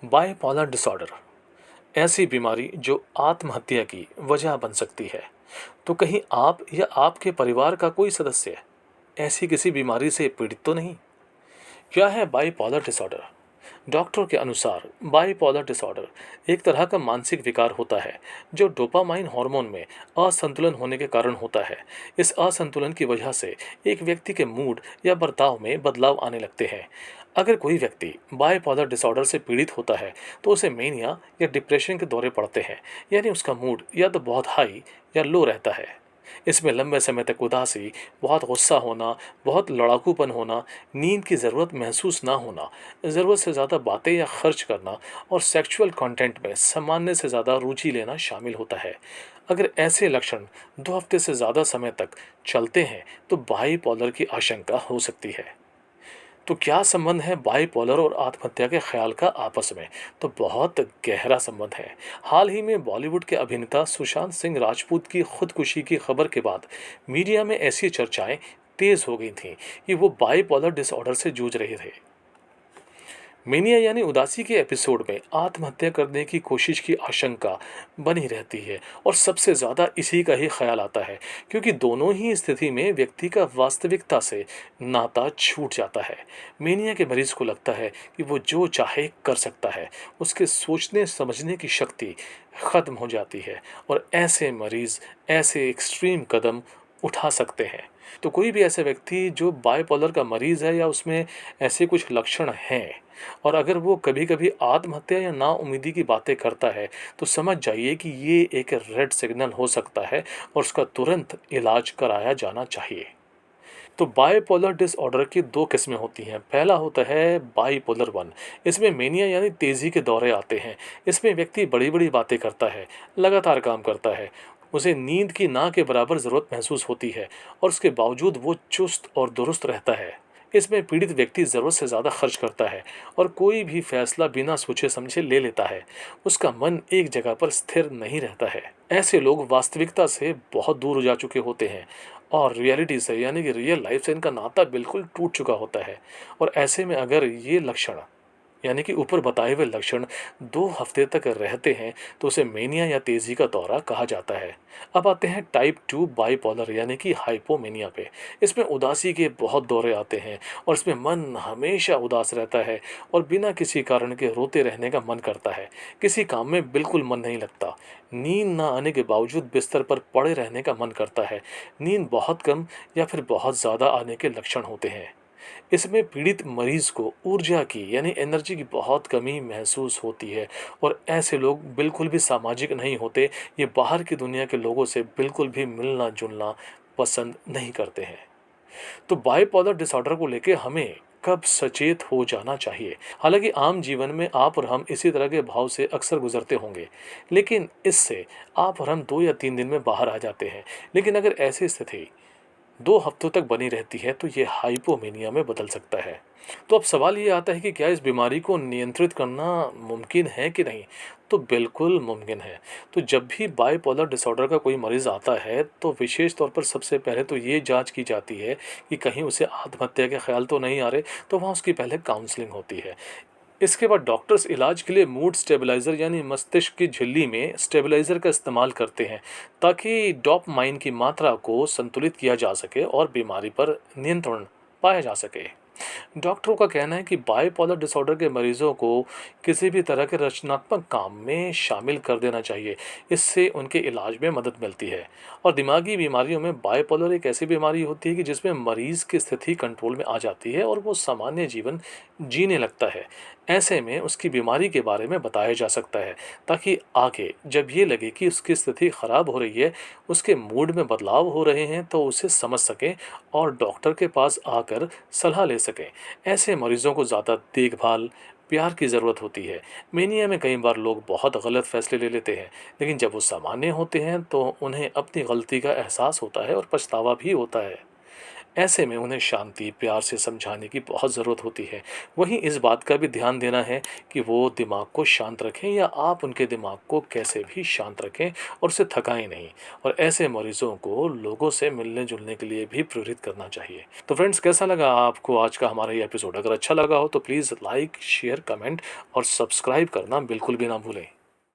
Bipolar disorder ऐसी बीमारी जो आत्महत्या की वजह बन सकती है। तो कहीं आप या आपके परिवार का कोई सदस्य ऐसी किसी बीमारी से पीड़ित तो नहीं? क्या है बाइपोलर डिसऑर्डर? डॉक्टर के अनुसार बाइपोलर डिसऑर्डर एक तरह का मानसिक विकार होता है जो डोपामाइन हार्मोन में असंतुलन होने के कारण होता है। इस असंतुलन की वजह से एक व्यक्ति के मूड या बर्ताव में बदलाव आने लगते हैं। अगर कोई व्यक्ति बाइपोलर डिसऑर्डर से पीड़ित होता है तो उसे मेनिया या डिप्रेशन के दौरे पड़ते हैं, यानी उसका मूड या तो बहुत हाई या लो रहता है। इसमें लंबे समय तक उदासी, बहुत गुस्सा होना, बहुत लड़ाकूपन होना, नींद की ज़रूरत महसूस ना होना, ज़रूरत से ज़्यादा बातें या खर्च करना और सेक्सुअल कंटेंट में सामान्य से ज़्यादा रुचि लेना शामिल होता है। अगर ऐसे लक्षण 2 हफ्ते से ज़्यादा समय तक चलते हैं तो बाइपोलर की आशंका हो सकती है। तो क्या संबंध है बाइपोलर और आत्महत्या के ख्याल का आपस में? तो बहुत गहरा संबंध है। हाल ही में बॉलीवुड के अभिनेता सुशांत सिंह राजपूत की खुदकुशी की खबर के बाद मीडिया में ऐसी चर्चाएं तेज हो गई थीं कि वो बाइपोलर डिसऑर्डर से जूझ रहे थे। मेनिया यानी उदासी के एपिसोड में आत्महत्या करने की कोशिश की आशंका बनी रहती है और सबसे ज़्यादा इसी का ही ख्याल आता है, क्योंकि दोनों ही स्थिति में व्यक्ति का वास्तविकता से नाता छूट जाता है। मेनिया के मरीज को लगता है कि वो जो चाहे कर सकता है, उसके सोचने समझने की शक्ति ख़त्म हो जाती है और ऐसे मरीज ऐसे एक्सट्रीम कदम उठा सकते हैं। तो कोई भी ऐसा व्यक्ति जो बाइपोलर का मरीज़ है या उसमें ऐसे कुछ लक्षण हैं और अगर वो कभी-कभी आत्महत्या या नाउम्मीदी की बातें करता है, तो समझ जाइए कि ये एक रेड सिग्नल हो सकता है और उसका तुरंत इलाज कराया जाना चाहिए। तो बाइपोलर डिसऑर्डर की 2 किस्में होती हैं। पहला होता है बाइपोलर 1। इसमें मेनिया यानी तेज़ी के दौरे आते हैं। इसमें व्यक्ति बड़ी-बड़ी बातें करता है, लगातार काम करता है। उसे नींद की ना के बराबर ज़रूरत महसूस होती है और उसके बावजूद वो चुस्त और दुरुस्त रहता है। इसमें पीड़ित व्यक्ति ज़रूरत से ज़्यादा खर्च करता है और कोई भी फैसला बिना सोचे समझे ले लेता है। उसका मन एक जगह पर स्थिर नहीं रहता है। ऐसे लोग वास्तविकता से बहुत दूर हो जा चुके होते हैं और रियलिटी से यानी कि रियल लाइफ से इनका नाता बिल्कुल टूट चुका होता है। और ऐसे में अगर ये लक्षण यानी कि ऊपर बताए हुए लक्षण 2 हफ्ते तक रहते हैं तो उसे मेनिया या तेजी का दौरा कहा जाता है। अब आते हैं टाइप 2 बाइपोलर यानी कि हाइपोमेनिया पे। इसमें उदासी के बहुत दौरे आते हैं और इसमें मन हमेशा उदास रहता है और बिना किसी कारण के रोते रहने का मन करता है। किसी काम में बिल्कुल मन नहीं लगता। नींद ना आने के बावजूद बिस्तर पर पड़े रहने का मन करता है। नींद बहुत कम या फिर बहुत ज़्यादा आने के लक्षण होते हैं। इसमें पीड़ित मरीज को ऊर्जा की यानी एनर्जी की बहुत कमी महसूस होती है और ऐसे लोग बिल्कुल भी सामाजिक नहीं होते। ये बाहर की दुनिया के लोगों से बिल्कुल भी मिलना जुलना पसंद नहीं करते हैं। तो बाइपोलर डिसऑर्डर को लेके हमें कब सचेत हो जाना चाहिए? हालांकि आम जीवन में आप और हम इसी तरह के भाव से अक्सर गुजरते होंगे, लेकिन इससे आप और हम 2 या 3 दिन में बाहर आ जाते हैं। लेकिन अगर ऐसी स्थिति 2 हफ्तों तक बनी रहती है तो ये हाइपोमेनिया में बदल सकता है। तो अब सवाल ये आता है कि क्या इस बीमारी को नियंत्रित करना मुमकिन है कि नहीं? तो बिल्कुल मुमकिन है। तो जब भी बाइपोलर डिसऑर्डर का कोई मरीज़ आता है तो विशेष तौर पर सबसे पहले तो ये जाँच की जाती है कि कहीं उसे आत्महत्या के ख़्याल तो नहीं आ रहे, तो वहाँ उसकी पहले काउंसलिंग होती है। इसके बाद डॉक्टर्स इलाज के लिए मूड स्टेबलाइज़र यानी मस्तिष्क की झिल्ली में स्टेबलाइज़र का इस्तेमाल करते हैं ताकि डोपामाइन की मात्रा को संतुलित किया जा सके और बीमारी पर नियंत्रण पाया जा सके। डॉक्टरों का कहना है कि बाइपोलर डिसऑर्डर के मरीजों को किसी भी तरह के रचनात्मक काम में शामिल कर देना चाहिए। इससे उनके इलाज में मदद मिलती है। और दिमागी बीमारियों में बाइपोलर एक ऐसी बीमारी होती है कि जिसमें मरीज की स्थिति कंट्रोल में आ जाती है और वो सामान्य जीवन जीने लगता है। ऐसे में उसकी बीमारी के बारे में बताया जा सकता है ताकि आगे जब ये लगे कि उसकी स्थिति खराब हो रही है, उसके मूड में बदलाव हो रहे हैं, तो उसे समझ सकें और डॉक्टर के पास आकर सलाह ले सकें। ऐसे मरीजों को ज़्यादा देखभाल, प्यार की ज़रूरत होती है। मेनिया में कई बार लोग बहुत गलत फैसले ले लेते हैं, लेकिन जब वो सामान्य होते हैं तो उन्हें अपनी गलती का एहसास होता है और पछतावा भी होता है। ऐसे में उन्हें शांति, प्यार से समझाने की बहुत ज़रूरत होती है। वहीं इस बात का भी ध्यान देना है कि वो दिमाग को शांत रखें या आप उनके दिमाग को कैसे भी शांत रखें और उसे थकाएँ नहीं। और ऐसे मरीज़ों को लोगों से मिलने-जुलने के लिए भी प्रेरित करना चाहिए। तो फ्रेंड्स, कैसा लगा आपको आज का हमारा ये एपिसोड? अगर अच्छा लगा हो तो प्लीज़ लाइक, शेयर, कमेंट और सब्सक्राइब करना बिल्कुल भी ना भूलें।